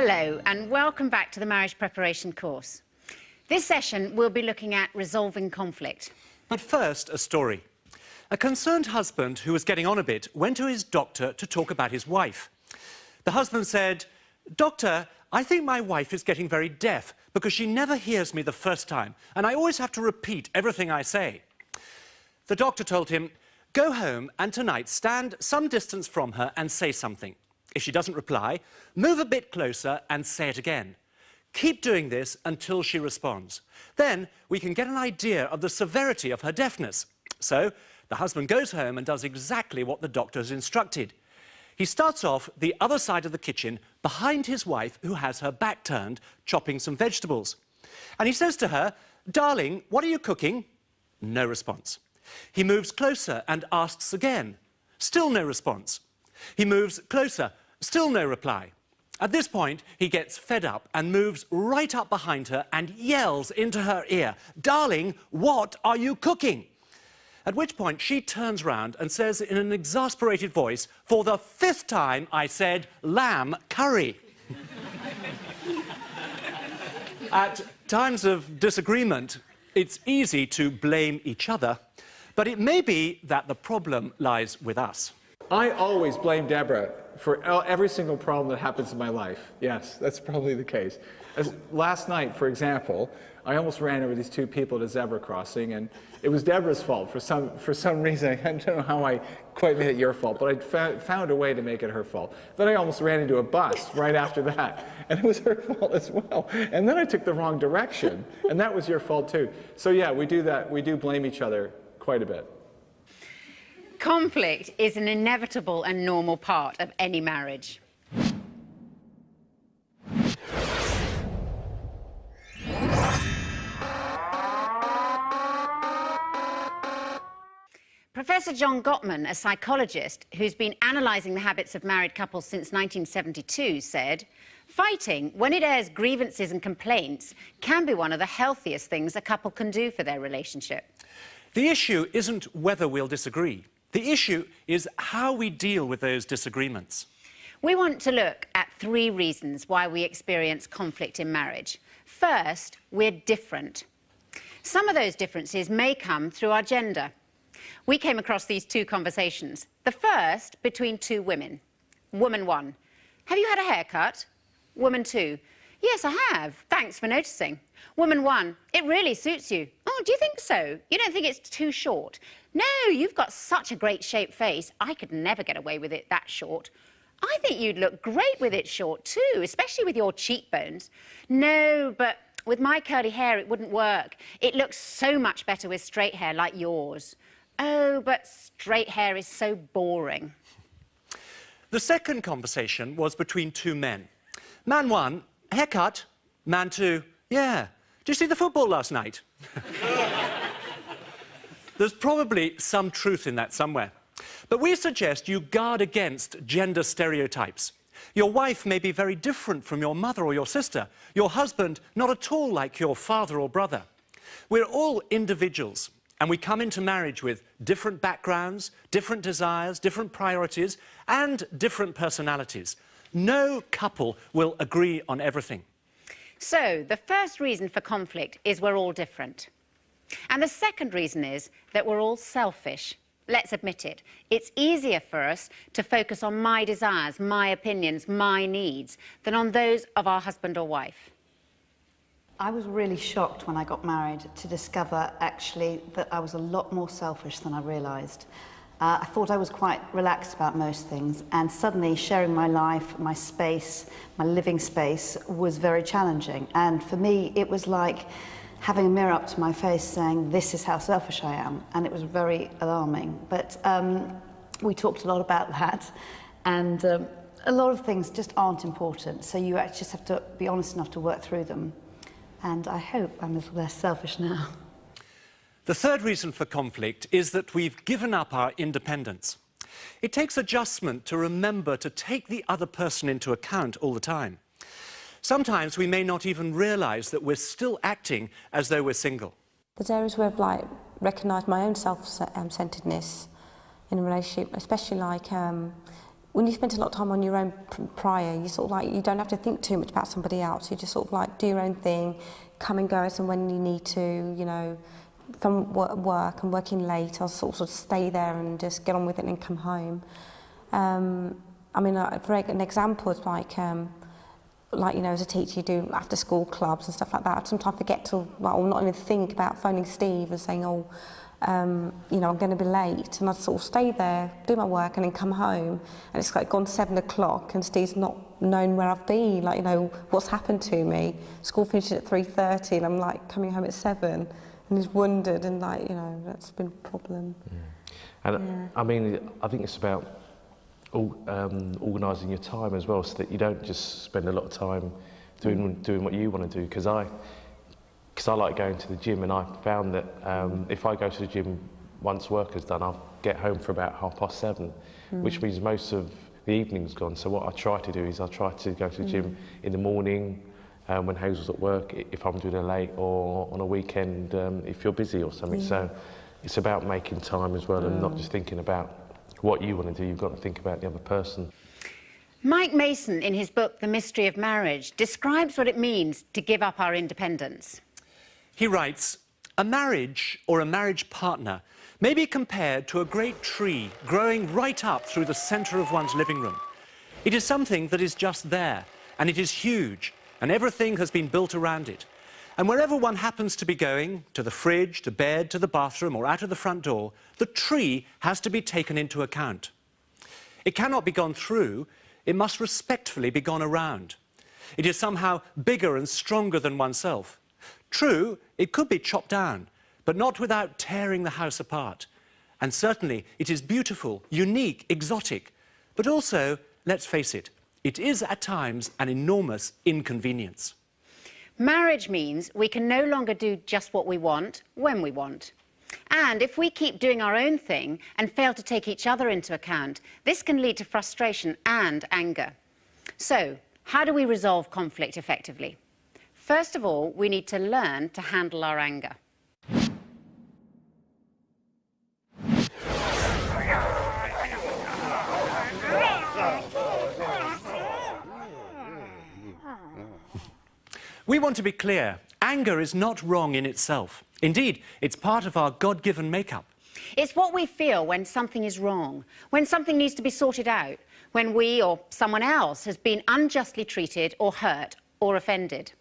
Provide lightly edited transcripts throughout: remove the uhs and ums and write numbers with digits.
Hello and welcome back to the Marriage Preparation course. This session we'll be looking at resolving conflict. But first, a story. A concerned husband who was getting on a bit went to his doctor to talk about his wife. The husband said, "Doctor, I think my wife is getting very deaf because she never hears me the first time and I always have to repeat everything I say." The doctor told him, "Go home and tonight stand some distance from her and say something. If she doesn't reply, move a bit closer and say it again. Keep doing this until she responds. Then we can get an idea of the severity of her deafness." So the husband goes home and does exactly what the doctor has instructed. He starts off the other side of the kitchen behind his wife, who has her back turned, chopping some vegetables. And he says to her, "Darling, what are you cooking?" No response. He moves closer and asks again. Still no response. He moves closer. Still no reply. At this point, he gets fed up and moves right up behind her and yells into her ear, "Darling, what are you cooking?" At which point she turns round and says in an exasperated voice, "For the 5th time I said lamb curry." At times of disagreement, it's easy to blame each other, but it may be that the problem lies with us. I always blame Deborah for every single problem that happens in my life. Yes, that's probably the case. Last night, for example, I almost ran over these two people at a zebra crossing, and it was Deborah's fault for some reason. I don't know how I quite made it your fault, but I found a way to make it her fault. Then I almost ran into a bus right after that, and it was her fault as well. And then I took the wrong direction, and that was your fault too. So yeah, we do that. We do blame each other quite a bit. Conflict is an inevitable and normal part of any marriage. Professor John Gottman, a psychologist who's been analysing the habits of married couples since 1972, said, "Fighting, when it airs grievances and complaints, can be one of the healthiest things a couple can do for their relationship." The issue isn't whether we'll disagree. The issue is how we deal with those disagreements. We want to look at 3 reasons why we experience conflict in marriage. First, we're different. Some of those differences may come through our gender. We came across these 2 conversations. The first between 2 women. Woman 1, "Have you had a haircut?" Woman 2, "Yes, I have. Thanks for noticing." Woman 1, "It really suits you." "Oh, do you think so? You don't think it's too short?" "No, you've got such a great shaped face. I could never get away with it that short." "I think you'd look great with it short too, especially with your cheekbones." "No, but with my curly hair it wouldn't work. It looks so much better with straight hair like yours." "Oh, but straight hair is so boring." The second conversation was between 2 men. Man 1, "Haircut." Man 2, "Yeah. Did you see the football last night?" There's probably some truth in that somewhere. But we suggest you guard against gender stereotypes. Your wife may be very different from your mother or your sister. Your husband not at all like your father or brother. We're all individuals, and we come into marriage with different backgrounds, different desires, different priorities, and different personalities. No couple will agree on everything. So, the first reason for conflict is we're all different. And the second reason is that we're all selfish. Let's admit it. It's easier for us to focus on my desires, my opinions, my needs, than on those of our husband or wife. I was really shocked when I got married to discover, actually, that I was a lot more selfish than I realised. I thought I was quite relaxed about most things, and suddenly sharing my life, my space, my living space was very challenging. And for me, it was like having a mirror up to my face saying, "This is how selfish I am," and it was very alarming. But we talked a lot about that, and a lot of things just aren't important, so you actually just have to be honest enough to work through them. And I hope I'm a little less selfish now. The third reason for conflict is that we've given up our independence. It takes adjustment to remember to take the other person into account all the time. Sometimes we may not even realise that we're still acting as though we're single. There's areas where I've recognised my own self-centredness in a relationship, especially when you spend a lot of time on your own prior, you sort of like, you don't have to think too much about somebody else. You just sort of like do your own thing, come and go as and when you need to, you know. From work and working late, I'll sort of stay there and just get on with it and come home. I mean, for an example, it's like, you know, as a teacher, you do after-school clubs and stuff like that. I sometimes forget to, well, not even think about phoning Steve and saying, oh, you know, I'm going to be late. And I'd sort of stay there, do my work, and then come home. And it's like gone 7 o'clock, and Steve's not known where I've been, like, you know, what's happened to me. School finishes at 3:30, and I'm like coming home at 7. And he's wondered, and like, you know, that's been a problem. And I mean, I think it's about organising your time as well, so that you don't just spend a lot of time doing what you want to do. Because I like going to the gym, and I found that if I go to the gym once work is done, I'll get home for about 7:30, which means most of the evening's gone. So what I try to do is I try to go to the gym in the morning, when Hazel's at work, if I'm doing it late, or on a weekend if you're busy or something. So it's about making time as well, and not just thinking about what you want to do. You've got to think about the other person. Mike Mason, in his book The Mystery of Marriage, describes what it means to give up our independence. He writes, "A marriage or a marriage partner may be compared to a great tree growing right up through the centre of one's living room. It is something that is just there, and it is huge, and everything has been built around it. And wherever one happens to be going, to the fridge, to bed, to the bathroom, or out of the front door, the tree has to be taken into account. It cannot be gone through, it must respectfully be gone around. It is somehow bigger and stronger than oneself. True, it could be chopped down, but not without tearing the house apart. And certainly it is beautiful, unique, exotic, but also, let's face it, it is at times an enormous inconvenience." Marriage means we can no longer do just what we want, when we want. And if we keep doing our own thing and fail to take each other into account, this can lead to frustration and anger. So, how do we resolve conflict effectively? First of all, we need to learn to handle our anger. We want to be clear, anger is not wrong in itself. Indeed, it's part of our God-given makeup. It's what we feel when something is wrong, when something needs to be sorted out, when we or someone else has been unjustly treated or hurt or offended.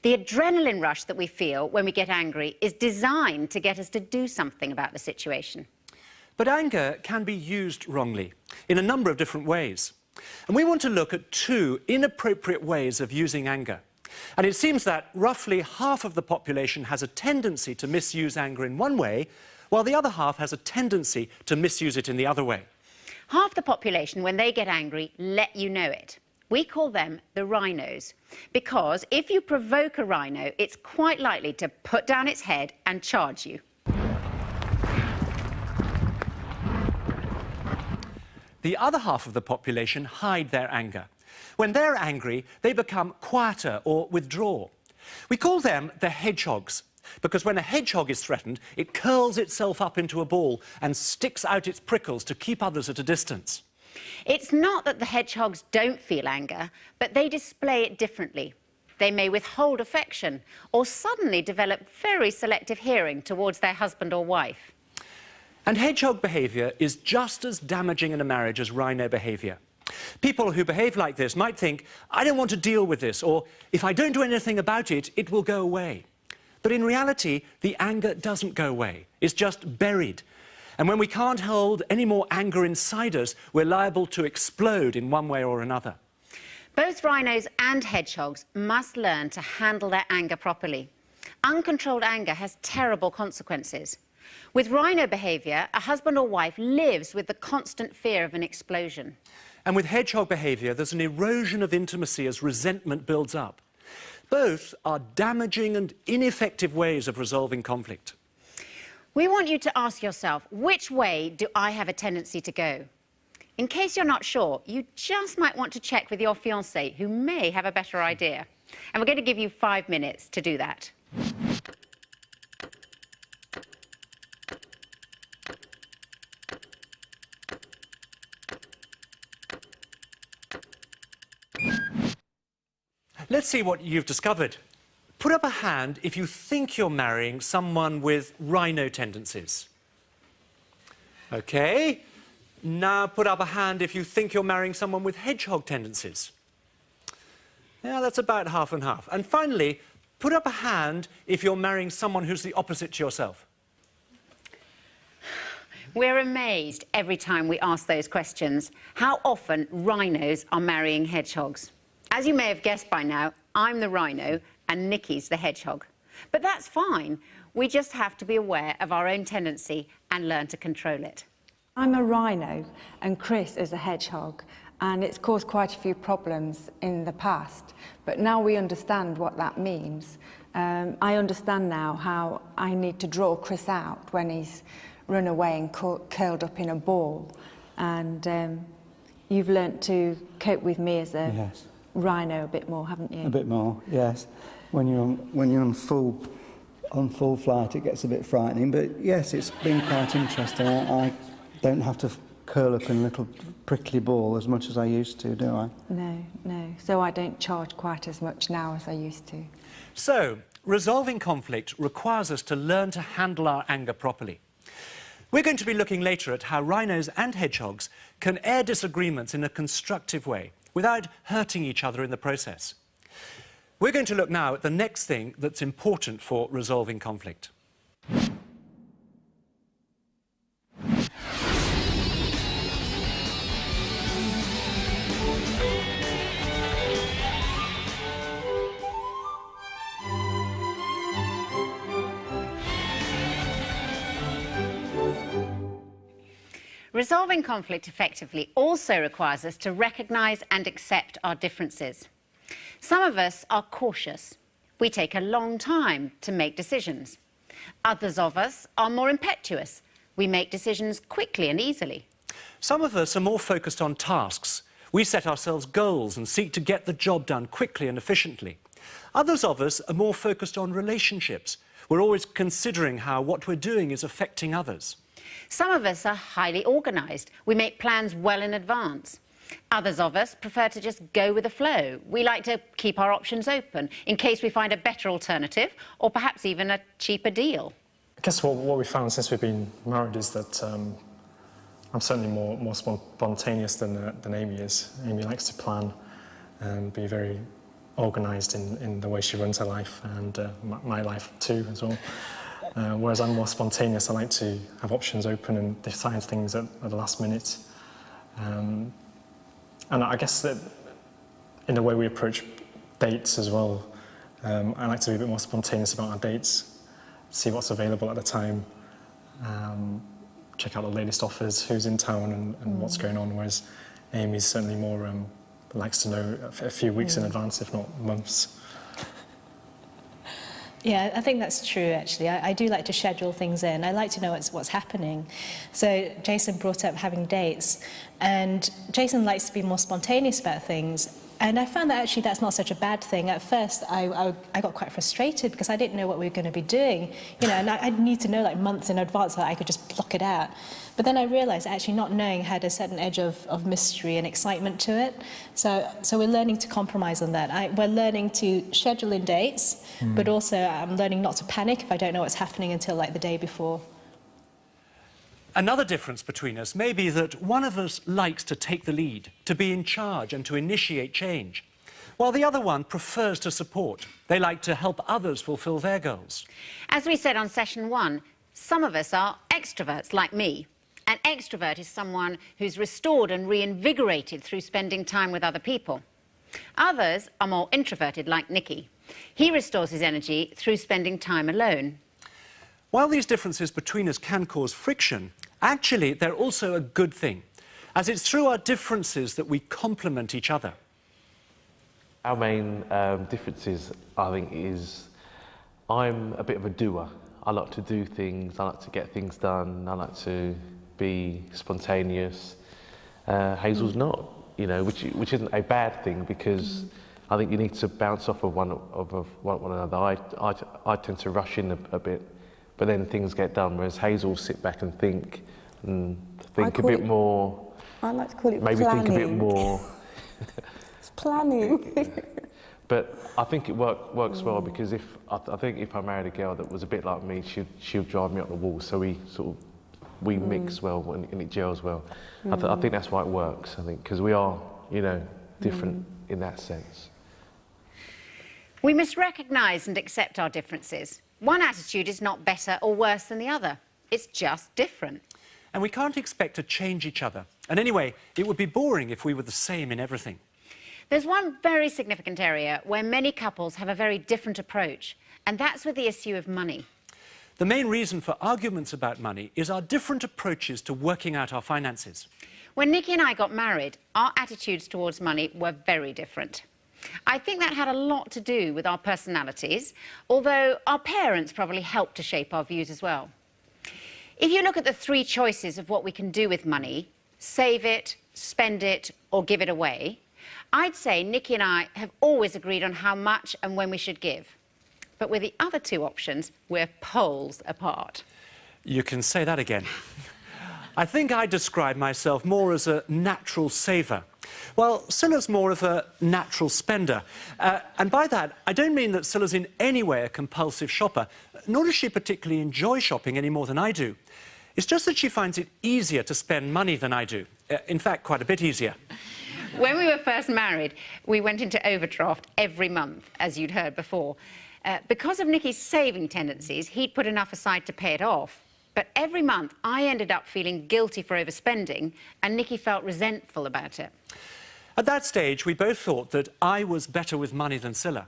The adrenaline rush that we feel when we get angry is designed to get us to do something about the situation. But anger can be used wrongly, in a number of different ways. And we want to look at 2 inappropriate ways of using anger. And it seems that roughly half of the population has a tendency to misuse anger in one way, while the other half has a tendency to misuse it in the other way. Half the population, when they get angry, let you know it. We call them the rhinos, because if you provoke a rhino, it's quite likely to put down its head and charge you. The other half of the population hide their anger. When they're angry, they become quieter or withdraw. We call them the hedgehogs, because when a hedgehog is threatened, it curls itself up into a ball and sticks out its prickles to keep others at a distance. It's not that the hedgehogs don't feel anger, but they display it differently. They may withhold affection or suddenly develop very selective hearing towards their husband or wife. And hedgehog behaviour is just as damaging in a marriage as rhino behaviour. People who behave like this might think, I don't want to deal with this, or if I don't do anything about it, it will go away. But in reality, the anger doesn't go away. It's just buried. And when we can't hold any more anger inside us, we're liable to explode in one way or another. Both rhinos and hedgehogs must learn to handle their anger properly. Uncontrolled anger has terrible consequences. With rhino behaviour, a husband or wife lives with the constant fear of an explosion. And with hedgehog behaviour, there's an erosion of intimacy as resentment builds up. Both are damaging and ineffective ways of resolving conflict. We want you to ask yourself, which way do I have a tendency to go? In case you're not sure, you just might want to check with your fiancé, who may have a better idea. And we're going to give you 5 minutes to do that. Let's see what you've discovered. Put up a hand if you think you're marrying someone with rhino tendencies. OK. Now put up a hand if you think you're marrying someone with hedgehog tendencies. Yeah, that's about half and half. And finally, put up a hand if you're marrying someone who's the opposite to yourself. We're amazed every time we ask those questions how often rhinos are marrying hedgehogs. As you may have guessed by now, I'm the rhino and Nikki's the hedgehog. But that's fine. We just have to be aware of our own tendency and learn to control it. I'm a rhino and Chris is a hedgehog, and it's caused quite a few problems in the past, but now we understand what that means. I understand now how I need to draw Chris out when he's run away and curled up in a ball, and you've learnt to cope with me as a Yes. rhino a bit more, haven't you? A bit more, yes. When you're on full flight, it gets a bit frightening. But yes, it's been quite interesting. I don't have to curl up in a little prickly ball as much as I used to, do I? No, no. So I don't charge quite as much now as I used to. So, resolving conflict requires us to learn to handle our anger properly. We're going to be looking later at how rhinos and hedgehogs can air disagreements in a constructive way without hurting each other in the process. We're going to look now at the next thing that's important for resolving conflict. Resolving conflict effectively also requires us to recognise and accept our differences. Some of us are cautious. We take a long time to make decisions. Others of us are more impetuous. We make decisions quickly and easily. Some of us are more focused on tasks. We set ourselves goals and seek to get the job done quickly and efficiently. Others of us are more focused on relationships. We're always considering how what we're doing is affecting others. Some of us are highly organised. We make plans well in advance. Others of us prefer to just go with the flow. We like to keep our options open in case we find a better alternative or perhaps even a cheaper deal. I guess what we found since we've been married is that I'm certainly more spontaneous than Amy is. Amy likes to plan and be very organised in the way she runs her life, and my life too as well. Whereas I'm more spontaneous. I like to have options open and decide things at the last minute. And I guess that in the way we approach dates as well, I like to be a bit more spontaneous about our dates, see what's available at the time, check out the latest offers, who's in town and what's going on, whereas Amy's certainly more likes to know a few weeks in advance, if not months. Yeah, I think that's true, actually. I do like to schedule things in. I like to know what's happening. So Jason brought up having dates, and Jason likes to be more spontaneous about things. And I found that actually that's not such a bad thing. At first, I got quite frustrated because I didn't know what we were going to be doing, you know, and I need to know like months in advance so that I could just block it out. But then I realised actually not knowing had a certain edge of mystery and excitement to it. So we're learning to compromise on that. We're learning to schedule in dates, but also I'm learning not to panic if I don't know what's happening until like the day before. Another difference between us may be that one of us likes to take the lead, to be in charge and to initiate change, while the other one prefers to support. They like to help others fulfil their goals. As we said on session 1, some of us are extroverts like me. An extrovert is someone who's restored and reinvigorated through spending time with other people. Others are more introverted like Nikki. He restores his energy through spending time alone. While these differences between us can cause friction, actually they're also a good thing, as it's through our differences that we complement each other. Our main differences, I think, is I'm a bit of a doer. I like to do things, I like to get things done, I like to be spontaneous. Hazel's not, you know, which isn't a bad thing, because I think you need to bounce off of one another. I tend to rush in a bit, but then things get done, whereas Hazel will sit back and think a bit more. I like to call it maybe planning. think a bit more. It's planning. But I think it works well because I think if I married a girl that was a bit like me, she'd drive me up the wall. So we mix well and it gels well. I think that's why it works. I think because we are, you know, different in that sense. We must recognise and accept our differences. One attitude is not better or worse than the other. It's just different. And we can't expect to change each other. And anyway, it would be boring if we were the same in everything. There's one very significant area where many couples have a very different approach, and that's with the issue of money. The main reason for arguments about money is our different approaches to working out our finances. When Nikki and I got married, our attitudes towards money were very different. I think that had a lot to do with our personalities, although our parents probably helped to shape our views as well. If you look at the three choices of what we can do with money, save it, spend it, or give it away, I'd say Nikki and I have always agreed on how much and when we should give. But with the other two options, we're poles apart. You can say that again. I think I describe myself more as a natural saver, while Scylla's more of a natural spender. And by that, I don't mean that Scylla's in any way a compulsive shopper, nor does she particularly enjoy shopping any more than I do. It's just that she finds it easier to spend money than I do. In fact, quite a bit easier. When we were first married, we went into overdraft every month, as you'd heard before. Because of Nikki's saving tendencies, he'd put enough aside to pay it off. But every month, I ended up feeling guilty for overspending, and Nikki felt resentful about it. At that stage, we both thought that I was better with money than Scylla.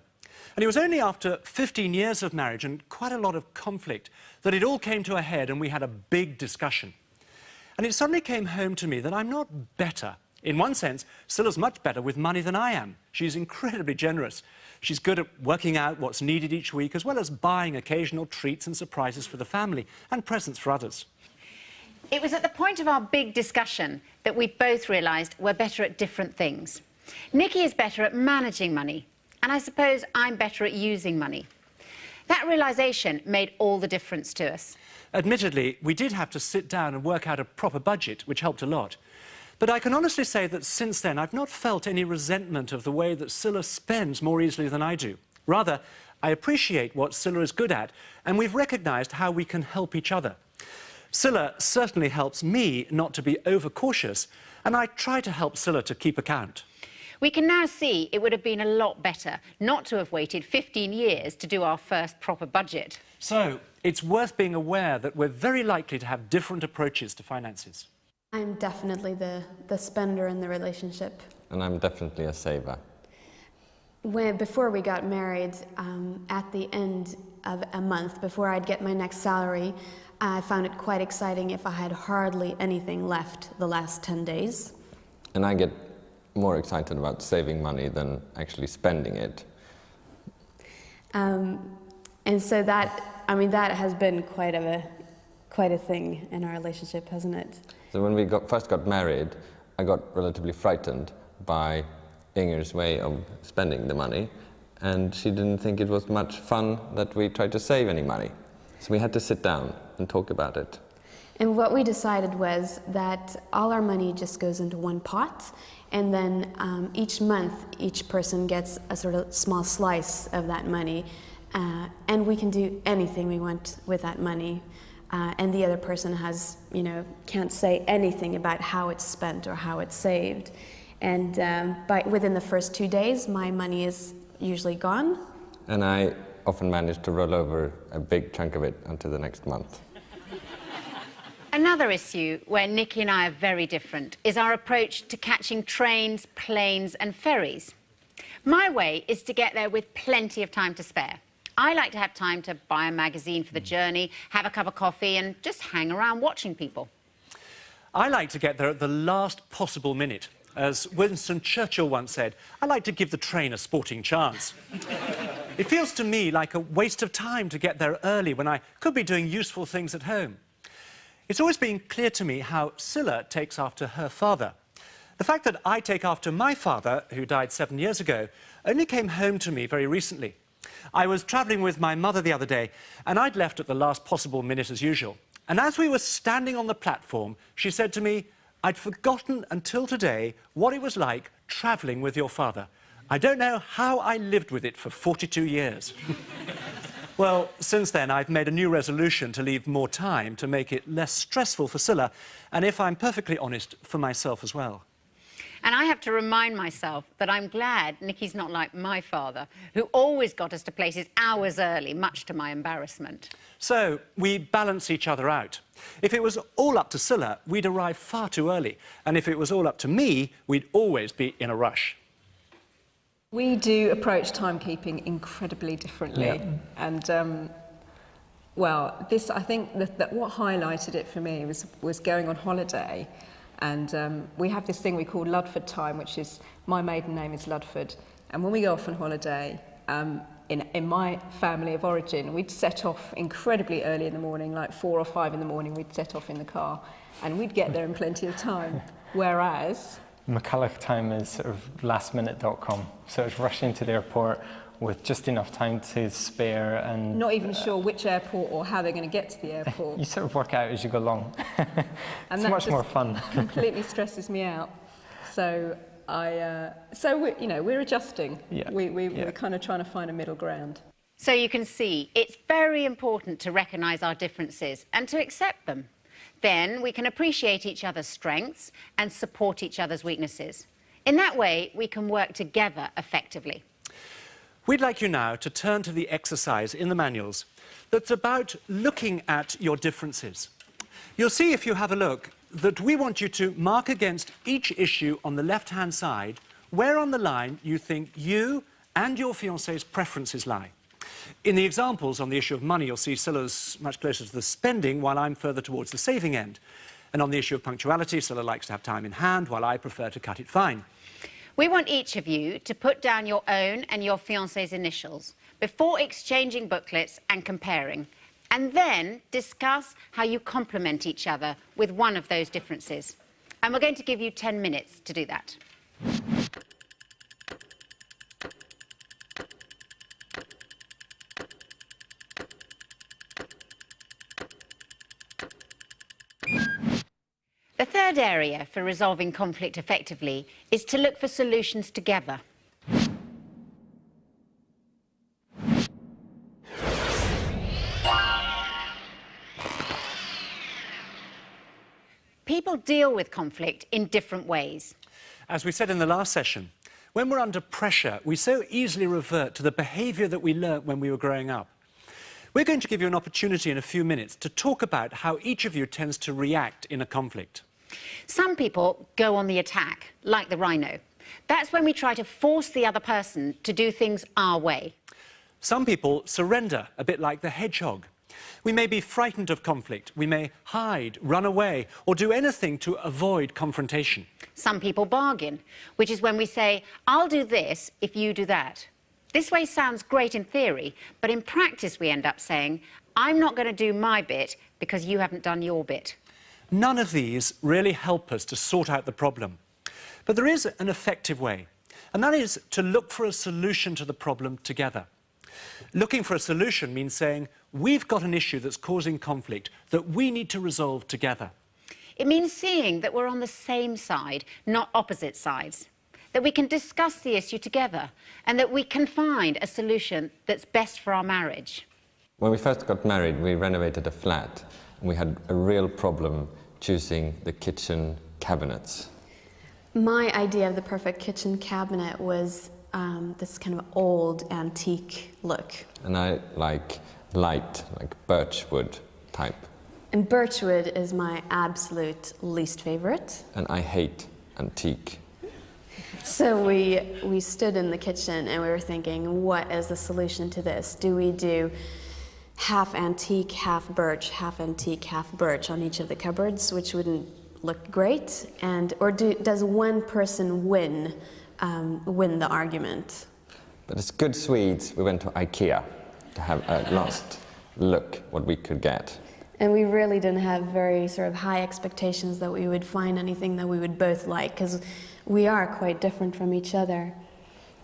And it was only after 15 years of marriage and quite a lot of conflict that it all came to a head and we had a big discussion. And it suddenly came home to me that I'm not better. In one sense, Scylla's much better with money than I am. She's incredibly generous. She's good at working out what's needed each week, as well as buying occasional treats and surprises for the family and presents for others. It was at the point of our big discussion that we both realised we're better at different things. Nikki is better at managing money, and I suppose I'm better at using money. That realisation made all the difference to us. Admittedly, we did have to sit down and work out a proper budget, which helped a lot. But I can honestly say that since then, I've not felt any resentment of the way that Scylla spends more easily than I do. Rather, I appreciate what Scylla is good at, and we've recognised how we can help each other. Scylla certainly helps me not to be overcautious, and I try to help Scylla to keep account. We can now see it would have been a lot better not to have waited 15 years to do our first proper budget. So, it's worth being aware that we're very likely to have different approaches to finances. I'm definitely the spender in the relationship. And I'm definitely a saver. Before we got married, at the end of a month, before I'd get my next salary, I found it quite exciting if I had hardly anything left the last 10 days. And I get more excited about saving money than actually spending it. And so that has been quite a thing in our relationship, hasn't it? So when we first got married, I got relatively frightened by Inger's way of spending the money, and she didn't think it was much fun that we tried to save any money. So we had to sit down and talk about it. And what we decided was that all our money just goes into one pot, and then each month, each person gets a sort of small slice of that money, and we can do anything we want with that money. And the other person can't say anything about how it's spent or how it's saved. And within the first 2 days, my money is usually gone. And I often manage to roll over a big chunk of it until the next month. Another issue where Nikki and I are very different is our approach to catching trains, planes and ferries. My way is to get there with plenty of time to spare. I like to have time to buy a magazine for the journey, have a cup of coffee and just hang around watching people. I like to get there at the last possible minute. As Winston Churchill once said, I like to give the train a sporting chance. It feels to me like a waste of time to get there early when I could be doing useful things at home. It's always been clear to me how Scylla takes after her father. The fact that I take after my father, who died 7 years ago, only came home to me very recently. I was travelling with my mother the other day, and I'd left at the last possible minute as usual. And as we were standing on the platform, she said to me, I'd forgotten until today what it was like travelling with your father. I don't know how I lived with it for 42 years. Well, since then, I've made a new resolution to leave more time to make it less stressful for Scilla, and if I'm perfectly honest, for myself as well. And I have to remind myself that I'm glad Nicky's not like my father, who always got us to places hours early, much to my embarrassment. So, we balance each other out. If it was all up to Scilla, we'd arrive far too early, and if it was all up to me, we'd always be in a rush. We do approach timekeeping incredibly differently, and well, this I think that what highlighted it for me was going on holiday, and we have this thing we call Ludford time, which is my maiden name is Ludford, and when we go off on holiday, in my family of origin, we'd set off incredibly early in the morning, like 4 or 5 in the morning. We'd set off in the car, and we'd get there in plenty of time, whereas McCulloch time is sort of lastminute.com, so it's rushing to the airport with just enough time to spare and... Not even sure which airport or how they're going to get to the airport. You sort of work out as you go along. And it's much more fun. Completely stresses me out. So we're adjusting. Yeah. We're kind of trying to find a middle ground. So you can see, it's very important to recognise our differences and to accept them. Then we can appreciate each other's strengths and support each other's weaknesses. In that way, we can work together effectively. We'd like you now to turn to the exercise in the manuals that's about looking at your differences. You'll see, if you have a look, that we want you to mark against each issue on the left-hand side where on the line you think you and your fiancé's preferences lie. In the examples on the issue of money, you'll see Scilla's much closer to the spending, while I'm further towards the saving end. And on the issue of punctuality, Scilla likes to have time in hand, while I prefer to cut it fine. We want each of you to put down your own and your fiancé's initials before exchanging booklets and comparing, and then discuss how you complement each other with one of those differences. And we're going to give you 10 minutes to do that. The third area for resolving conflict effectively is to look for solutions together. People deal with conflict in different ways. As we said in the last session, when we're under pressure, we so easily revert to the behaviour that we learnt when we were growing up. We're going to give you an opportunity in a few minutes to talk about how each of you tends to react in a conflict. Some people go on the attack, like the rhino. That's when we try to force the other person to do things our way. Some people surrender, a bit like the hedgehog. We may be frightened of conflict. We may hide, run away, or do anything to avoid confrontation. Some people bargain, which is when we say, I'll do this if you do that. This way sounds great in theory, but in practice we end up saying, I'm not going to do my bit because you haven't done your bit. None of these really help us to sort out the problem. But there is an effective way, and that is to look for a solution to the problem together. Looking for a solution means saying, we've got an issue that's causing conflict that we need to resolve together. It means seeing that we're on the same side, not opposite sides. That we can discuss the issue together, and that we can find a solution that's best for our marriage. When we first got married, we renovated a flat, and we had a real problem choosing the kitchen cabinets. My idea of the perfect kitchen cabinet was this kind of old antique look. And I like light, like birchwood type. And birchwood is my absolute least favorite. And I hate antique. So we stood in the kitchen and we were thinking, what is the solution to this? Do we do half antique, half birch, half antique, half birch on each of the cupboards, which wouldn't look great? Or does one person win the argument? But as good Swedes, we went to IKEA to have a last look what we could get. And we really didn't have very sort of high expectations that we would find anything that we would both like, because we are quite different from each other.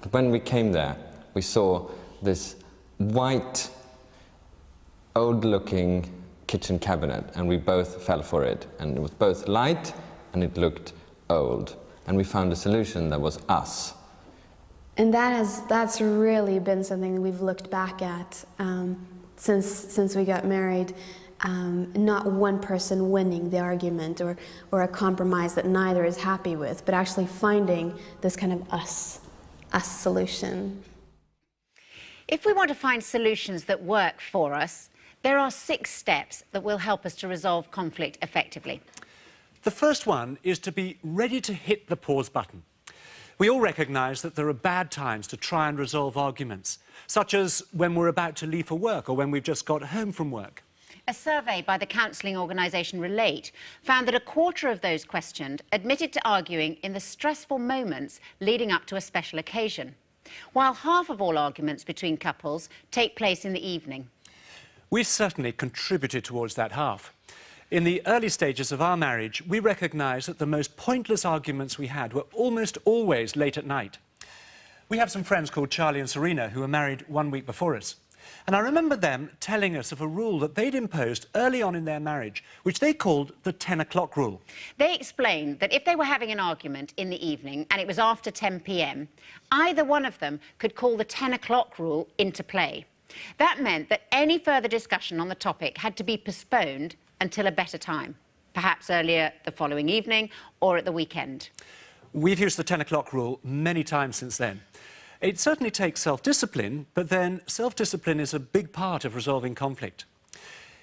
But when we came there, we saw this white, old-looking kitchen cabinet, and we both fell for it. And it was both light, and it looked old. And we found a solution that was us. And that's really been something we've looked back at since we got married. Not one person winning the argument or a compromise that neither is happy with, but actually finding this kind of us solution. If we want to find solutions that work for us, there are 6 steps that will help us to resolve conflict effectively. The first one is to be ready to hit the pause button. We all recognise that there are bad times to try and resolve arguments, such as when we're about to leave for work or when we've just got home from work. A survey by the counselling organisation Relate found that 1/4 of those questioned admitted to arguing in the stressful moments leading up to a special occasion, while half of all arguments between couples take place in the evening. We certainly contributed towards that half. In the early stages of our marriage, we recognised that the most pointless arguments we had were almost always late at night. We have some friends called Charlie and Serena who were married 1 week before us. And I remember them telling us of a rule that they'd imposed early on in their marriage, which they called the 10 o'clock rule. They explained that if they were having an argument in the evening and it was after 10 p.m, either one of them could call the 10 o'clock rule into play. That meant that any further discussion on the topic had to be postponed until a better time, perhaps earlier the following evening or at the weekend. We've used the 10 o'clock rule many times since then. It certainly takes self-discipline, but then self-discipline is a big part of resolving conflict.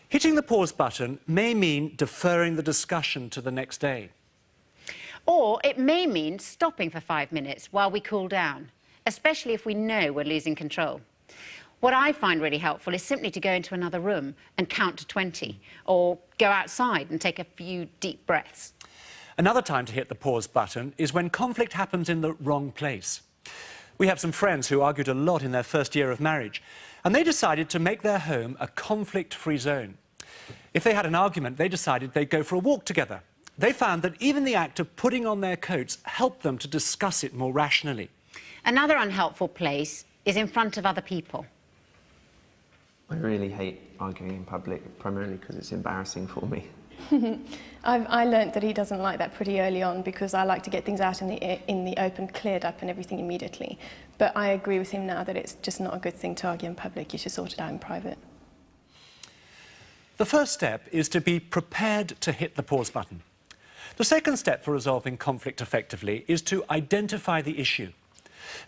Hitting the pause button may mean deferring the discussion to the next day. Or it may mean stopping for 5 minutes while we cool down, especially if we know we're losing control. What I find really helpful is simply to go into another room and count to 20, or go outside and take a few deep breaths. Another time to hit the pause button is when conflict happens in the wrong place. We have some friends who argued a lot in their first year of marriage, and they decided to make their home a conflict-free zone. If they had an argument, they decided they'd go for a walk together. They found that even the act of putting on their coats helped them to discuss it more rationally. Another unhelpful place is in front of other people. I really hate arguing in public, primarily because it's embarrassing for me. I learnt that he doesn't like that pretty early on because I like to get things out in the open, cleared up and everything immediately. But I agree with him now that it's just not a good thing to argue in public. You should sort it out in private. The first step is to be prepared to hit the pause button. The second step for resolving conflict effectively is to identify the issue.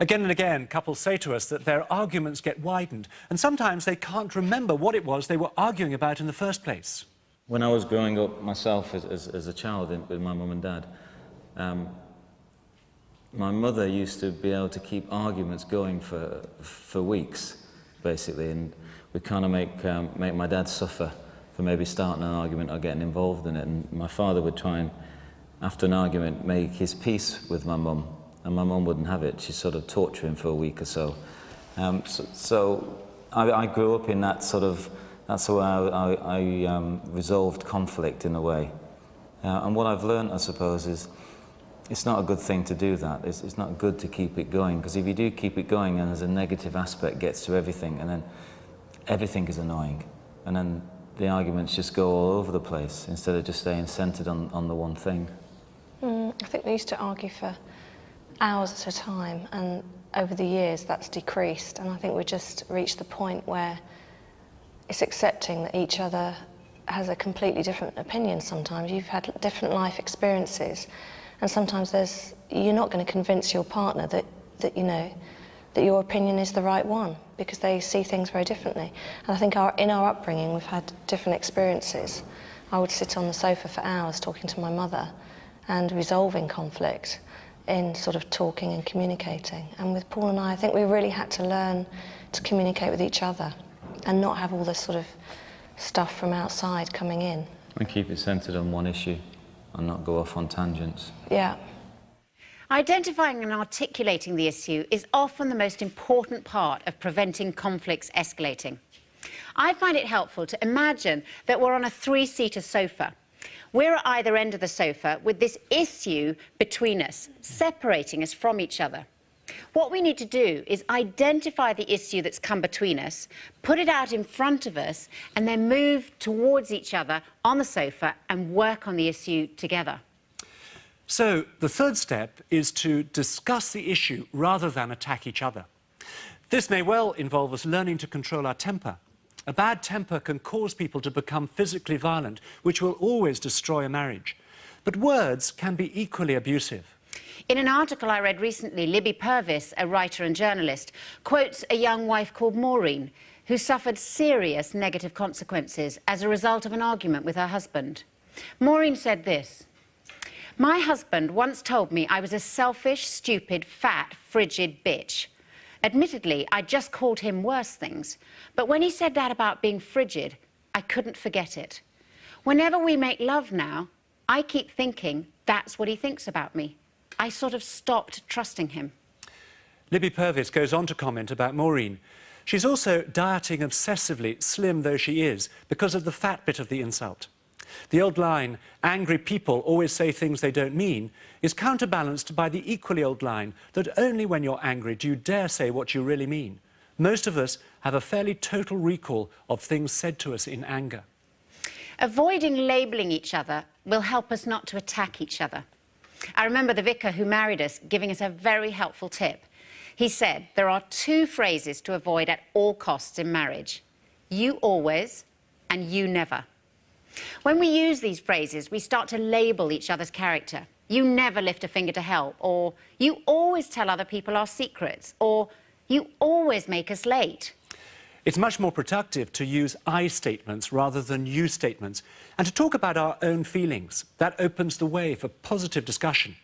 Again and again, couples say to us that their arguments get widened, and sometimes they can't remember what it was they were arguing about in the first place. When I was growing up myself as a child with my mum and dad, my mother used to be able to keep arguments going for weeks, basically, and we kind of make my dad suffer for maybe starting an argument or getting involved in it. And my father would try and, after an argument, make his peace with my mum, and my mum wouldn't have it. She'd sort of torture him for a week or so. So I grew up in that sort of. That's how I resolved conflict in a way. And what I've learned, I suppose, is it's not a good thing to do that. It's not good to keep it going, because if you do keep it going, then there's a negative aspect gets to everything, and then everything is annoying. And then the arguments just go all over the place instead of just staying centred on the one thing. I think we used to argue for hours at a time, and over the years that's decreased, and I think we just reached the point where it's accepting that each other has a completely different opinion sometimes. You've had different life experiences, and sometimes you're not going to convince your partner that your opinion is the right one, because they see things very differently. And I think in our upbringing we've had different experiences. I would sit on the sofa for hours talking to my mother and resolving conflict in sort of talking and communicating. And with Paul and I think we really had to learn to communicate with each other and not have all this sort of stuff from outside coming in. And keep it centred on one issue and not go off on tangents. Yeah. Identifying and articulating the issue is often the most important part of preventing conflicts escalating. I find it helpful to imagine that we're on a 3-seater sofa. We're at either end of the sofa with this issue between us, separating us from each other. What we need to do is identify the issue that's come between us, put it out in front of us, and then move towards each other on the sofa and work on the issue together. So the third step is to discuss the issue rather than attack each other. This may well involve us learning to control our temper. A bad temper can cause people to become physically violent, which will always destroy a marriage. But words can be equally abusive. In an article I read recently, Libby Purvis, a writer and journalist, quotes a young wife called Maureen, who suffered serious negative consequences as a result of an argument with her husband. Maureen said this: "My husband once told me I was a selfish, stupid, fat, frigid bitch. Admittedly, I just called him worse things, but when he said that about being frigid, I couldn't forget it. Whenever we make love now, I keep thinking that's what he thinks about me. I sort of stopped trusting him." Libby Purvis goes on to comment about Maureen. She's also dieting obsessively, slim though she is, because of the fat bit of the insult. The old line, "angry people always say things they don't mean," is counterbalanced by the equally old line that only when you're angry do you dare say what you really mean. Most of us have a fairly total recall of things said to us in anger. Avoiding labelling each other will help us not to attack each other. I remember the vicar who married us giving us a very helpful tip. He said there are 2 phrases to avoid at all costs in marriage: "you always" and "you never." When we use these phrases, we start to label each other's character. "You never lift a finger to help," or "you always tell other people our secrets," or "you always make us late." It's much more productive to use I statements rather than you statements, and to talk about our own feelings. That opens the way for positive discussion.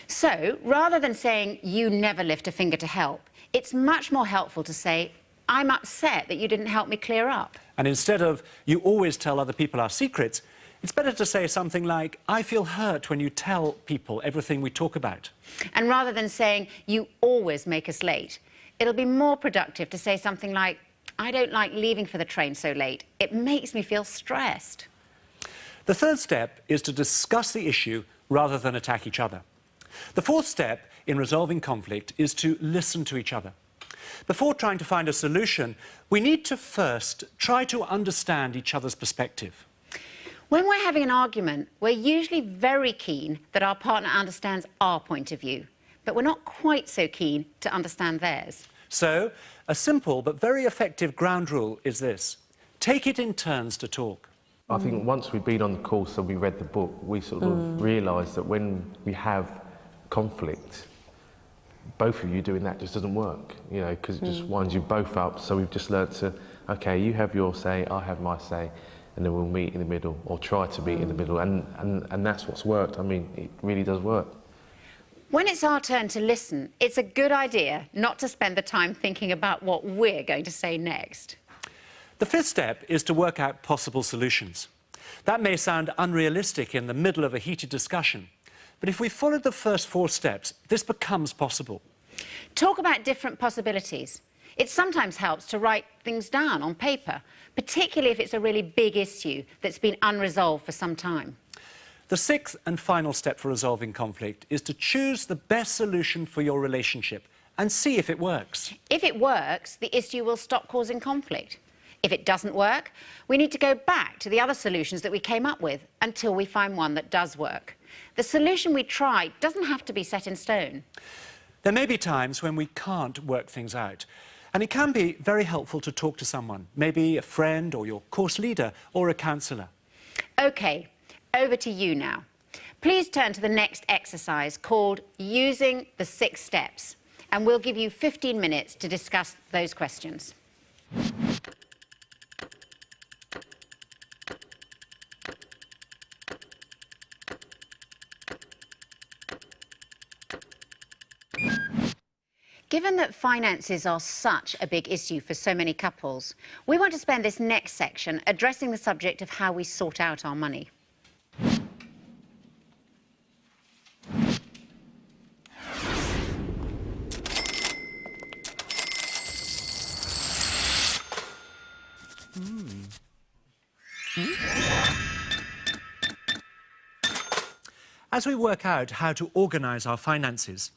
So, rather than saying "you never lift a finger to help," it's much more helpful to say "I'm upset that you didn't help me clear up." And instead of "you always tell other people our secrets," it's better to say something like "I feel hurt when you tell people everything we talk about." And rather than saying "you always make us late," it'll be more productive to say something like "I don't like leaving for the train so late. It makes me feel stressed." The third step is to discuss the issue rather than attack each other. The fourth step in resolving conflict is to listen to each other. Before trying to find a solution, we need to first try to understand each other's perspective. When we're having an argument, we're usually very keen that our partner understands our point of view, but we're not quite so keen to understand theirs. So, a simple but very effective ground rule is this: take it in turns to talk. I think once we've been on the course and we read the book, we sort of realised that when we have conflict, both of you doing that just doesn't work, you know, because it just winds you both up. So we've just learnt to, okay, you have your say, I have my say, and then we'll meet in the middle, or try to meet in the middle, and that's what's worked. I mean, it really does work. When it's our turn to listen, it's a good idea not to spend the time thinking about what we're going to say next. The fifth step is to work out possible solutions. That may sound unrealistic in the middle of a heated discussion, but if we followed the first 4 steps, this becomes possible. Talk about different possibilities. It sometimes helps to write things down on paper, particularly if it's a really big issue that's been unresolved for some time. The 6th and final step for resolving conflict is to choose the best solution for your relationship and see if it works. If it works, the issue will stop causing conflict. If it doesn't work, we need to go back to the other solutions that we came up with until we find one that does work. The solution we try doesn't have to be set in stone. There may be times when we can't work things out, and it can be very helpful to talk to someone, maybe a friend or your course leader or a counsellor. OK, over to you now. Please turn to the next exercise called Using the 6 Steps, and we'll give you 15 minutes to discuss those questions. Given that finances are such a big issue for so many couples, we want to spend this next section addressing the subject of how we sort out our money. As we work out how to organise our finances,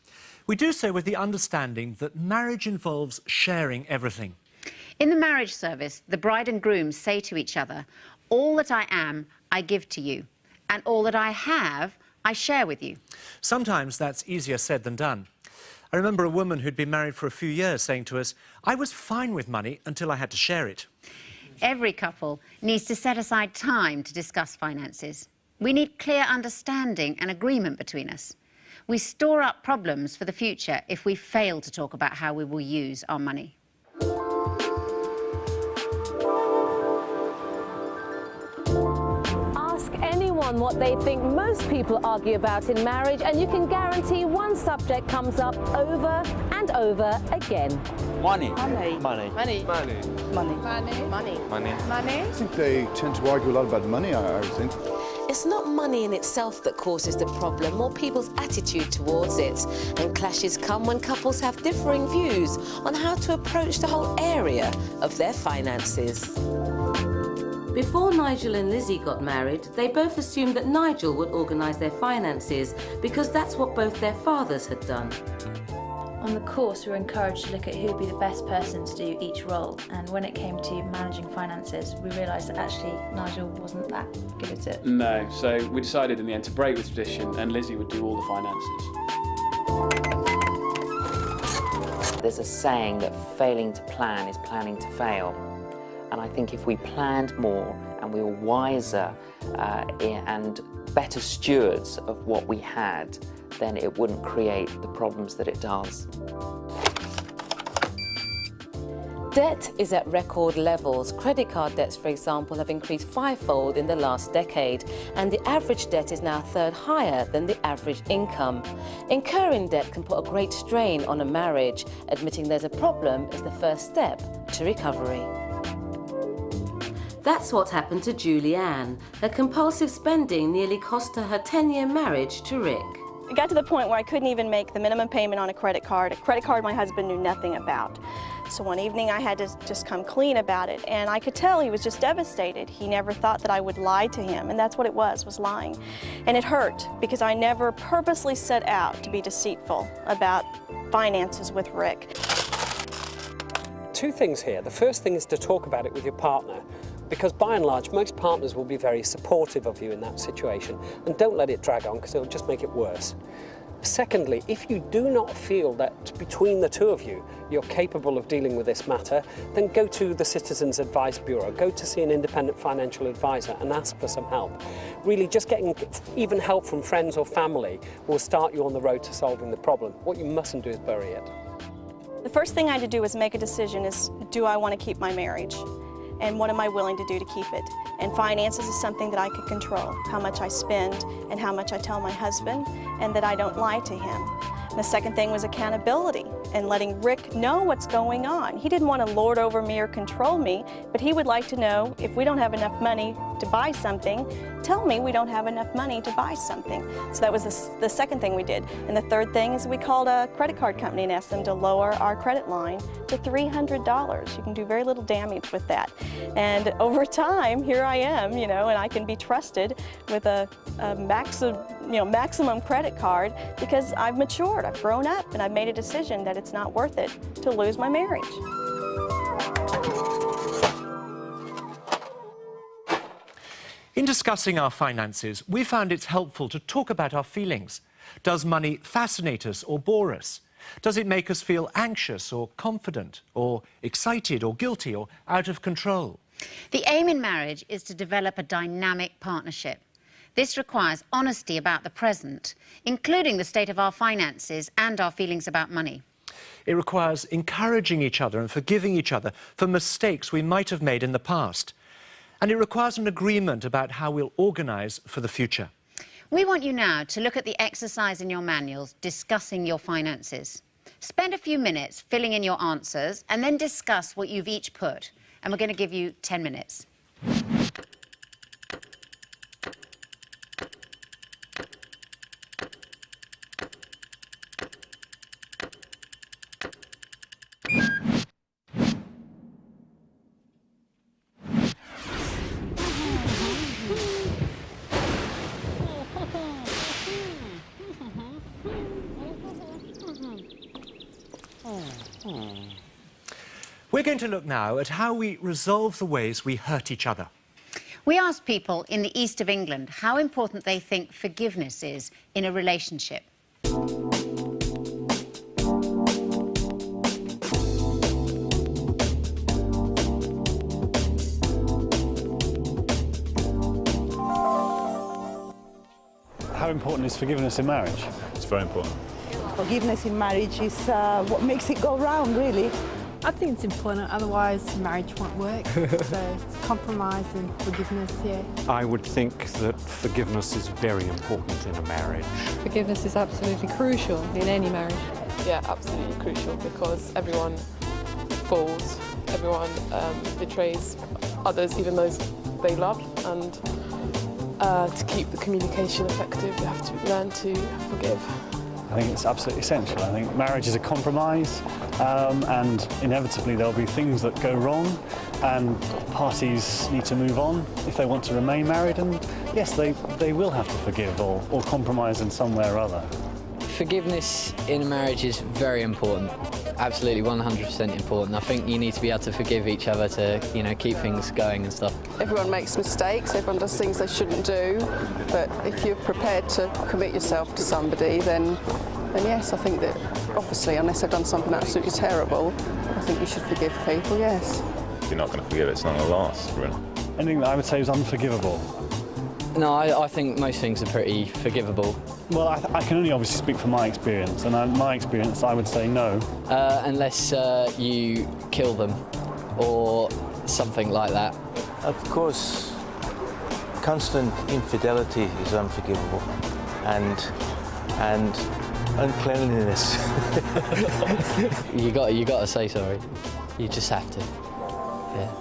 we do so with the understanding that marriage involves sharing everything. In the marriage service, the bride and groom say to each other, "All that I am, I give to you, and all that I have, I share with you. Sometimes that's easier said than done. I remember a woman who'd been married for a few years saying to us, "I was fine with money until I had to share it." Every couple needs to set aside time to discuss finances. We need clear understanding and agreement between us. We store up problems for the future if we fail to talk about how we will use our money. Ask anyone what they think most people argue about in marriage, and you can guarantee one subject comes up over and over again. Money. Money. Money. Money. Money. Money. Money. Money. Money. Money. I think they tend to argue a lot about money, I think. It's not money in itself that causes the problem, more people's attitude towards it. And clashes come when couples have differing views on how to approach the whole area of their finances. Before Nigel and Lizzie got married, they both assumed that Nigel would organise their finances because that's what both their fathers had done. On the course, we were encouraged to look at who would be the best person to do each role, and when it came to managing finances, we realised that actually Nigel wasn't that good at it. No, so we decided in the end to break with tradition, and Lizzie would do all the finances. There's a saying that failing to plan is planning to fail. And I think if we planned more and we were wiser and better stewards of what we had, then it wouldn't create the problems that it does. Debt is at record levels. Credit card debts, for example, have increased fivefold in the last decade, and the average debt is now a third higher than the average income. Incurring debt can put a great strain on a marriage. Admitting there's a problem is the first step to recovery. That's what happened to Julianne. Her compulsive spending nearly cost her her 10-year marriage to Rick. It got to the point where I couldn't even make the minimum payment on a credit card my husband knew nothing about. So one evening I had to just come clean about it, and I could tell he was just devastated. He never thought that I would lie to him, and that's what it was lying. And it hurt because I never purposely set out to be deceitful about finances with Rick. Two things here. The first thing is to talk about it with your partner, because by and large most partners will be very supportive of you in that situation, and don't let it drag on because it'll just make it worse. Secondly, if you do not feel that between the two of you you're capable of dealing with this matter, then go to the Citizens Advice Bureau, go to see an independent financial advisor and ask for some help. Really, just getting even help from friends or family will start you on the road to solving the problem. What you mustn't do is bury it. The first thing I had to do was make a decision is, do I want to keep my marriage? And what am I willing to do to keep it? And finances is something that I could control, how much I spend and how much I tell my husband, and that I don't lie to him. And the second thing was accountability and letting Rick know what's going on. He didn't want to lord over me or control me, but he would like to know if we don't have enough money to buy something, tell me we don't have enough money to buy something. So that was the second thing we did. And the third thing is we called a credit card company and asked them to lower our credit line to $300. You can do very little damage with that. And over time, here I am, and I can be trusted with a maximum credit card because I've matured, I've grown up, and I've made a decision that it's not worth it to lose my marriage. In discussing our finances, we found it's helpful to talk about our feelings. Does money fascinate us or bore us? Does it make us feel anxious or confident or excited or guilty or out of control? The aim in marriage is to develop a dynamic partnership. This requires honesty about the present, including the state of our finances and our feelings about money. It requires encouraging each other and forgiving each other for mistakes we might have made in the past. And it requires an agreement about how we'll organise for the future. We want you now to look at the exercise in your manuals discussing your finances. Spend a few minutes filling in your answers and then discuss what you've each put. And we're going to give you 10 minutes. We're going to look now at how we resolve the ways we hurt each other. We asked people in the east of England how important they think forgiveness is in a relationship. How important is forgiveness in marriage? It's very important. Forgiveness in marriage is what makes it go round, really. I think it's important, otherwise marriage won't work. So it's compromise and forgiveness, yeah. I would think that forgiveness is very important in a marriage. Forgiveness is absolutely crucial in any marriage. Yeah, absolutely crucial, because everyone falls, everyone betrays others, even those they love, and to keep the communication effective, you have to learn to forgive. I think it's absolutely essential. I think marriage is a compromise, and inevitably there'll be things that go wrong, and parties need to move on if they want to remain married, and yes, they will have to forgive or compromise in some way or other. Forgiveness in a marriage is very important. Absolutely 100% important. I think you need to be able to forgive each other to, you know, keep things going and stuff. Everyone makes mistakes, everyone does things they shouldn't do, but if you're prepared to commit yourself to somebody, then yes, I think that obviously, unless they've done something absolutely terrible, I think you should forgive people, yes. If you're not going to forgive, it's not going to last, really. Anything that I would say is unforgivable. No, I think most things are pretty forgivable. Well, I can only obviously speak from my experience, and my experience, I would say no. Unless you kill them or something like that. Of course, constant infidelity is unforgivable, and uncleanliness. you got to say sorry. You just have to. Yeah.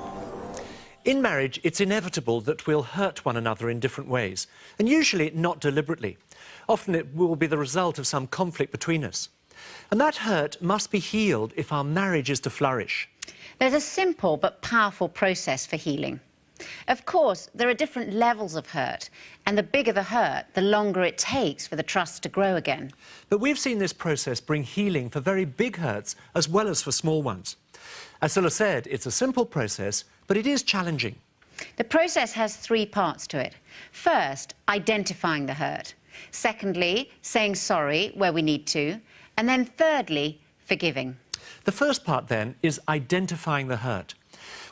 In marriage, it's inevitable that we'll hurt one another in different ways, and usually not deliberately. Often it will be the result of some conflict between us. And that hurt must be healed if our marriage is to flourish. There's a simple but powerful process for healing. Of course, there are different levels of hurt, and the bigger the hurt, the longer it takes for the trust to grow again. But we've seen this process bring healing for very big hurts as well as for small ones. As Scilla said, it's a simple process, but it is challenging. The process has three parts to it. First, identifying the hurt. Secondly, saying sorry where we need to. And then thirdly, forgiving. The first part, then, is identifying the hurt.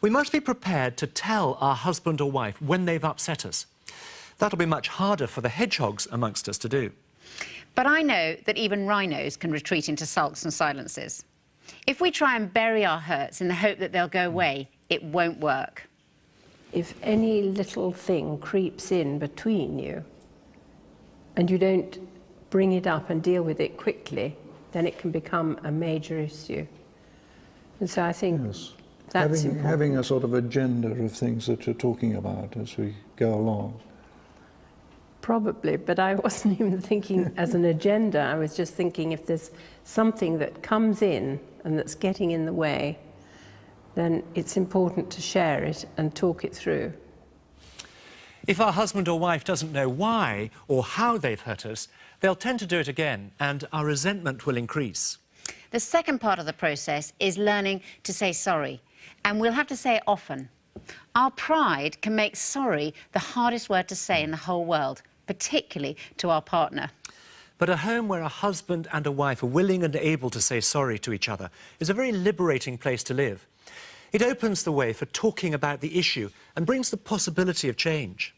We must be prepared to tell our husband or wife when they've upset us. That'll be much harder for the hedgehogs amongst us to do. But I know that even rhinos can retreat into sulks and silences. If we try and bury our hurts in the hope that they'll go away, it won't work. If any little thing creeps in between you and you don't bring it up and deal with it quickly, then it can become a major issue. And so I think that's important. Having a sort of agenda of things that you're talking about as we go along. Probably, but I wasn't even thinking as an agenda. I was just thinking if there's something that comes in and that's getting in the way, then it's important to share it and talk it through. If our husband or wife doesn't know why or how they've hurt us, they'll tend to do it again, and our resentment will increase. The second part of the process is learning to say sorry, and we'll have to say it often. Our pride can make sorry the hardest word to say in the whole world, particularly to our partner. But a home where a husband and a wife are willing and able to say sorry to each other is a very liberating place to live. It opens the way for talking about the issue and brings the possibility of change.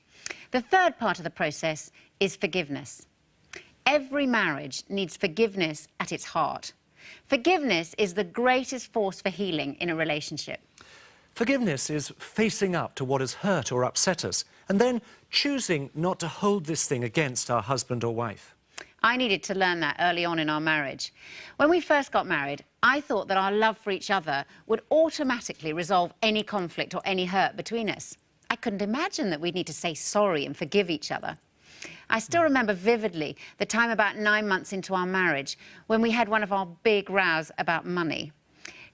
The third part of the process is forgiveness. Every marriage needs forgiveness at its heart. Forgiveness is the greatest force for healing in a relationship. Forgiveness is facing up to what has hurt or upset us and then choosing not to hold this thing against our husband or wife. I needed to learn that early on in our marriage. When we first got married, I thought that our love for each other would automatically resolve any conflict or any hurt between us. I couldn't imagine that we'd need to say sorry and forgive each other. I still remember vividly the time about 9 months into our marriage when we had one of our big rows about money.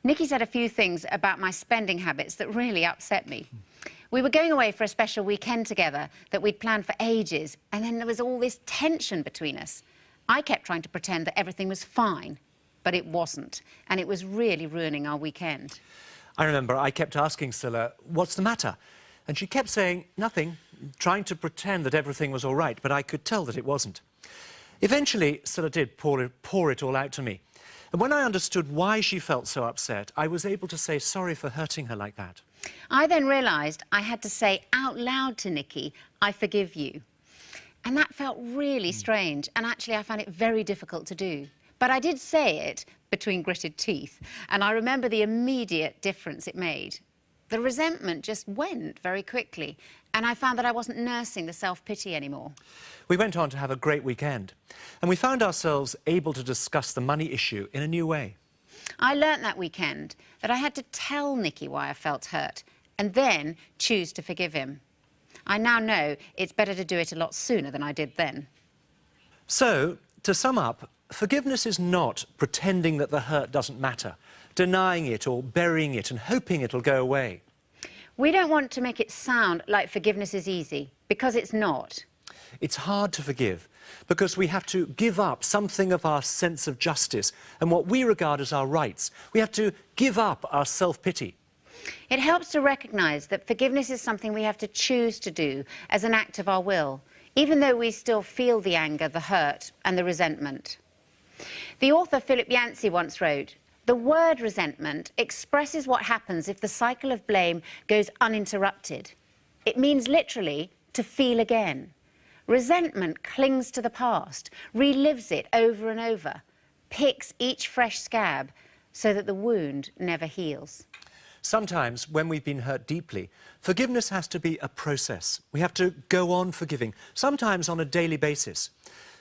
Nikki said a few things about my spending habits that really upset me. We were going away for a special weekend together that we'd planned for ages, and then there was all this tension between us. I kept trying to pretend that everything was fine, but it wasn't, and it was really ruining our weekend. I remember I kept asking Scilla, what's the matter? And she kept saying nothing, trying to pretend that everything was all right, but I could tell that it wasn't. Eventually, Scilla did pour it all out to me. And when I understood why she felt so upset, I was able to say sorry for hurting her like that. I then realised I had to say out loud to Nikki, "I forgive you." And that felt really strange, and actually I found it very difficult to do. But I did say it between gritted teeth, and I remember the immediate difference it made. The resentment just went very quickly, and I found that I wasn't nursing the self-pity anymore. We went on to have a great weekend, and we found ourselves able to discuss the money issue in a new way. I learnt that weekend that I had to tell Nikki why I felt hurt, and then choose to forgive him. I now know it's better to do it a lot sooner than I did then. So, to sum up, forgiveness is not pretending that the hurt doesn't matter, denying it or burying it and hoping it'll go away. We don't want to make it sound like forgiveness is easy, because it's not. It's hard to forgive because we have to give up something of our sense of justice and what we regard as our rights. We have to give up our self-pity. It helps to recognise that forgiveness is something we have to choose to do as an act of our will, even though we still feel the anger, the hurt and the resentment. The author Philip Yancey once wrote, "The word resentment expresses what happens if the cycle of blame goes uninterrupted. It means literally to feel again. Resentment clings to the past, relives it over and over, picks each fresh scab so that the wound never heals." Sometimes, when we've been hurt deeply, forgiveness has to be a process. We have to go on forgiving, sometimes on a daily basis.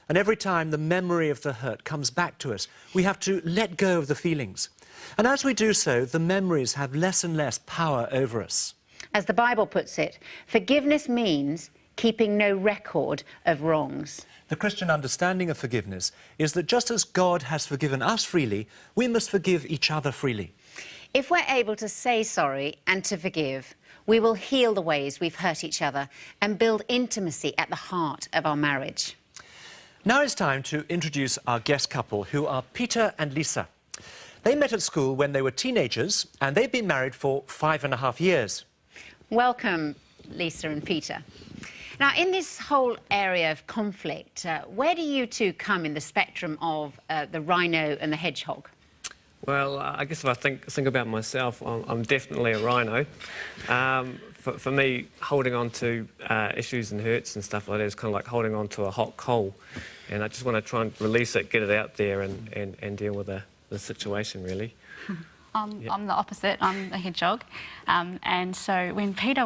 And every time the memory of the hurt comes back to us, we have to let go of the feelings. And as we do so, the memories have less and less power over us. As the Bible puts it, forgiveness means keeping no record of wrongs. The Christian understanding of forgiveness is that just as God has forgiven us freely, we must forgive each other freely. If we're able to say sorry and to forgive, we will heal the ways we've hurt each other and build intimacy at the heart of our marriage. Now it's time to introduce our guest couple, who are Peter and Lisa. They met at school when they were teenagers, and they've been married for 5.5 years. Welcome, Lisa and Peter. Now, in this whole area of conflict, where do you two come in the spectrum of the rhino and the hedgehog? Well, I guess if I think about myself, I'm definitely a rhino. For me, holding on to issues and hurts and stuff like that is kind of like holding on to a hot coal. And I just want to try and release it, get it out there and deal with the situation, really. I'm the opposite. I'm a hedgehog. And so when Peter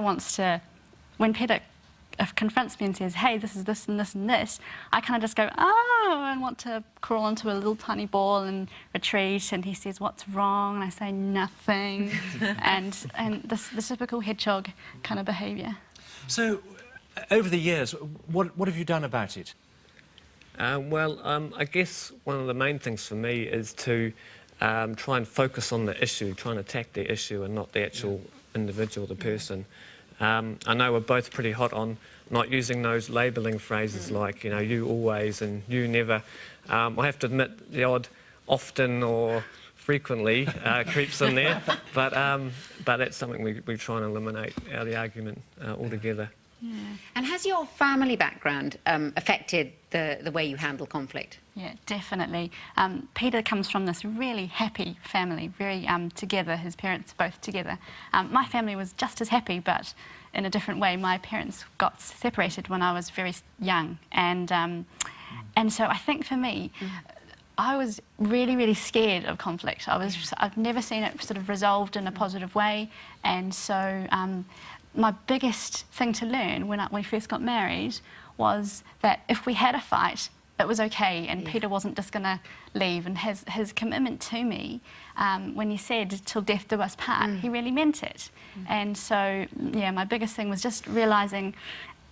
confronts me and says, "Hey, this is this and this and this," I kind of just go, "Oh," and want to crawl into a little tiny ball and retreat. And he says, "What's wrong?" And I say, "Nothing." and the typical hedgehog kind of behaviour. So, over the years, what have you done about it? I guess one of the main things for me is to try and focus on the issue, try and attack the issue and not the actual individual, the person. I know we're both pretty hot on not using those labelling phrases like, you always and you never. I have to admit the odd often or frequently creeps in there, but that's something we try and eliminate out of the argument altogether. Yeah. And has your family background affected the way you handle conflict? Yeah, definitely. Peter comes from this really happy family, very together, his parents both together. My family was just as happy, but in a different way. My parents got separated when I was very young, and so I think for me, I was really, really scared of conflict. I've never seen it sort of resolved in a positive way, and so my biggest thing to learn when we first got married was that if we had a fight, it was okay, and Peter wasn't just going to leave. And his commitment to me, when he said, "Till death do us part," he really meant it. And so, yeah, my biggest thing was just realising,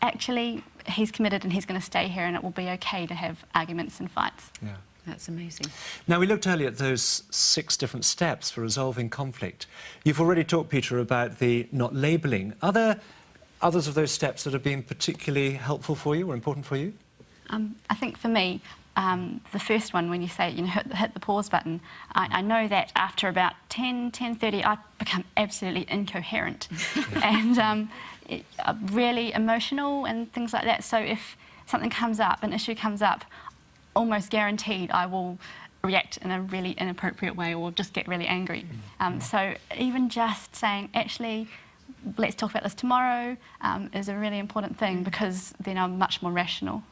actually, he's committed and he's going to stay here, and it will be okay to have arguments and fights. Yeah. That's amazing. Now, we looked earlier at those 6 different steps for resolving conflict. You've already talked, Peter, about the not labelling. Are there others of those steps that have been particularly helpful for you or important for you? I think for me, the first one, when you say, hit the pause button, I know that after about 10:30, I become absolutely incoherent. And, are really emotional and things like that. So if something comes up, an issue comes up, almost guaranteed I will react in a really inappropriate way or just get really angry. So even just saying, actually, let's talk about this tomorrow, is a really important thing, because then I'm much more rational.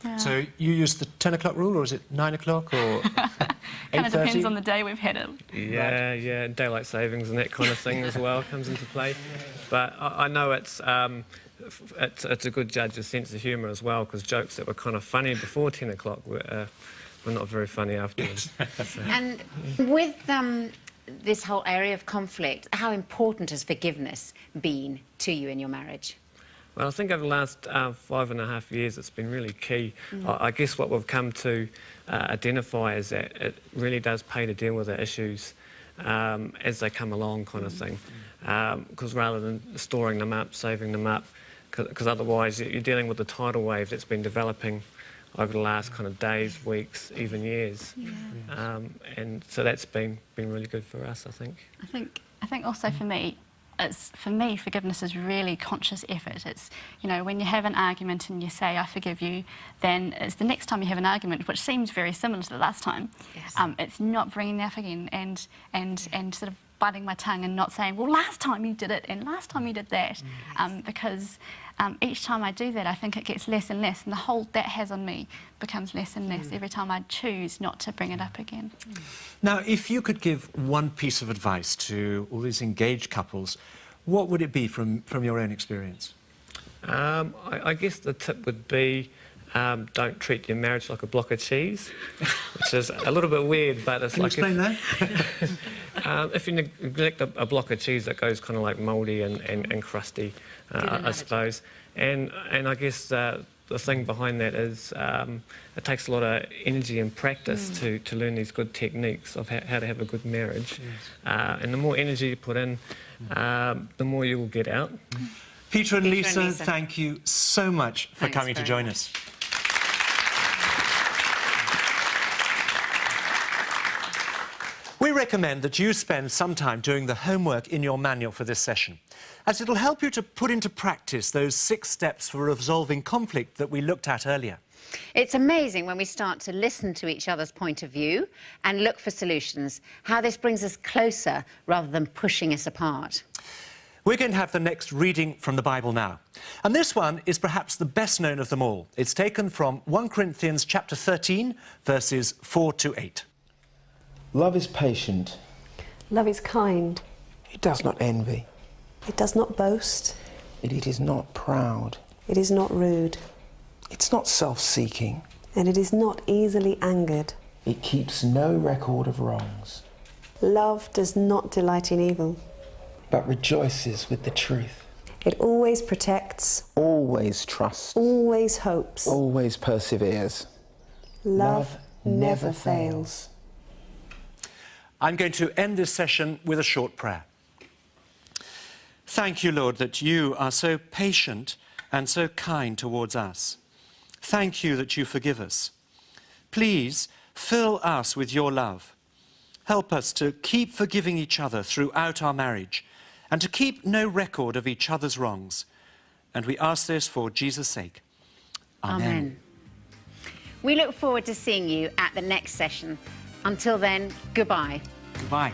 Yeah. So you use the 10 o'clock rule, or is it 9 o'clock, or 8:30? Kind of depends on the day we've had it. Yeah, yeah, daylight savings and that kind of thing as well comes into play. But I know it's a good judge of sense of humour as well, because jokes that were kind of funny before 10 o'clock were not very funny afterwards. So. And with this whole area of conflict, how important has forgiveness been to you in your marriage? Well, I think over the last 5.5 years it's been really key. I guess what we've come to identify is that it really does pay to deal with the issues as they come along, kind of thing. Because rather than storing them up, saving them up, because otherwise you're dealing with the tidal wave that's been developing over the last kind of days, weeks, even years. Yeah. And so that's been really good for us, I think. I think also for me, forgiveness is really conscious effort. It's, you know, when you have an argument and you say, I forgive you, then it's the next time you have an argument, which seems very similar to the last time. Yes. It's not bringing that up again and sort of biting my tongue and not saying, well, last time you did it and last time you did that. Because each time I do that, I think it gets less and less, and the hold that has on me becomes less and less every time I choose not to bring it up again. Now, if you could give one piece of advice to all these engaged couples, what would it be from your own experience? I guess the tip would be don't treat your marriage like a block of cheese, which is a little bit weird, but it's like... Can you explain that? If you neglect a block of cheese, that goes kind of like mouldy and crusty, I suppose. And I guess the thing behind that is it takes a lot of energy and practice to learn these good techniques of how to have a good marriage. And the more energy you put in, the more you will get out. Peter and Lisa, thank you so much for coming to join us. We recommend that you spend some time doing the homework in your manual for this session, as it'll help you to put into practice those 6 steps for resolving conflict that we looked at earlier. It's amazing when we start to listen to each other's point of view and look for solutions, how this brings us closer rather than pushing us apart. We're going to have the next reading from the Bible now. And this one is perhaps the best known of them all. It's taken from 1 Corinthians chapter 13, verses 4 to 8. Love is patient. Love is kind. It does not envy. It does not boast. It is not proud. It is not rude. It's not self-seeking. And it is not easily angered. It keeps no record of wrongs. Love does not delight in evil, but rejoices with the truth. It always protects. Always trusts. Always hopes. Always perseveres. Love never fails. I'm going to end this session with a short prayer. Thank you, Lord, that you are so patient and so kind towards us. Thank you that you forgive us. Please fill us with your love. Help us to keep forgiving each other throughout our marriage and to keep no record of each other's wrongs. And we ask this for Jesus' sake. Amen. We look forward to seeing you at the next session. Until then, goodbye. Goodbye.